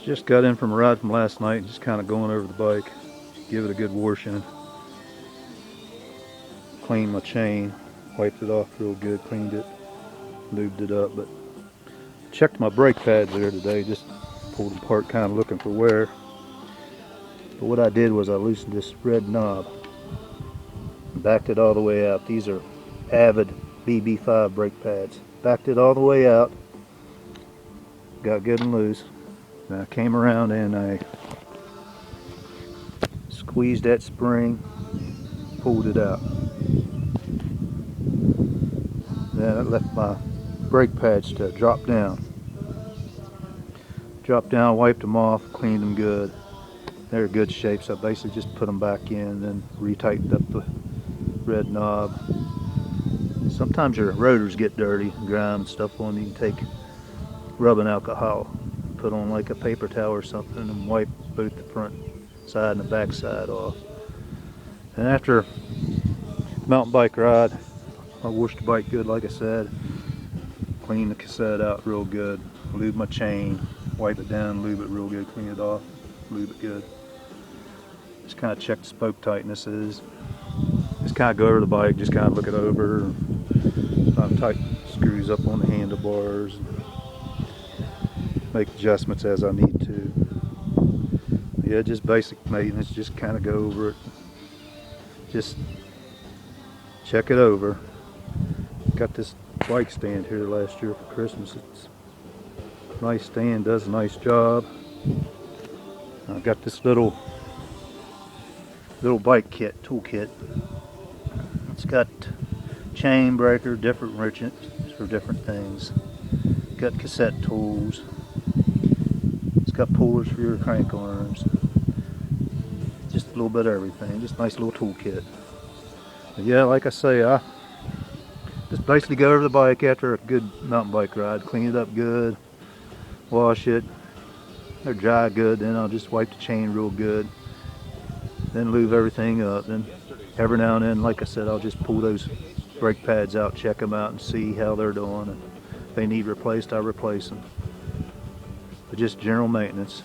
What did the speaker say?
Just got in from a ride from last night, just kind of going over the bike. Give it a good washing. Cleaned my chain, wiped it off real good, cleaned it, lubed it up. But checked my brake pads there today, just pulled them apart, kind of looking for wear. But what I did was I loosened this red knob, backed it all the way out. These are Avid BB5 brake pads. Backed it all the way out, got good and loose. Then I came around and I squeezed that spring, pulled it out. Then I left my brake pads to drop down. Dropped down, wiped them off, cleaned them good. They're in good shape, so I basically just put them back in, then retightened up the red knob. Sometimes your rotors get dirty, grime and stuff on them. You can take rubbing alcohol, put on like a paper towel or something, and wipe both the front side and the back side off. And after a mountain bike ride, I washed the bike good, like I said. Cleaned the cassette out real good. Lube my chain, wipe it down, lube it real good, clean it off, lube it good. Just kind of check the spoke tightnesses. Just kind of go over the bike, just kind of look it over. Tighten screws up on the handlebars. Make adjustments as I need to. Yeah, just basic maintenance, just kind of go over it. Just check it over. Got this bike stand here last year for Christmas. It's a nice stand, does a nice job. I got this little bike kit, tool kit. It's got chain breaker, different wrenches for different things. Got cassette tools. It's got pullers for your crank arms. Just a little bit of everything. Just a nice little tool kit. But yeah, like I say, I just basically go over the bike after a good mountain bike ride, clean it up good, wash it, they're dry good, then I'll just wipe the chain real good, then lube everything up. Then every now and then, like I said, I'll just pull those brake pads out, check them out and see how they're doing, and if they need replaced, I replace them. But just general maintenance.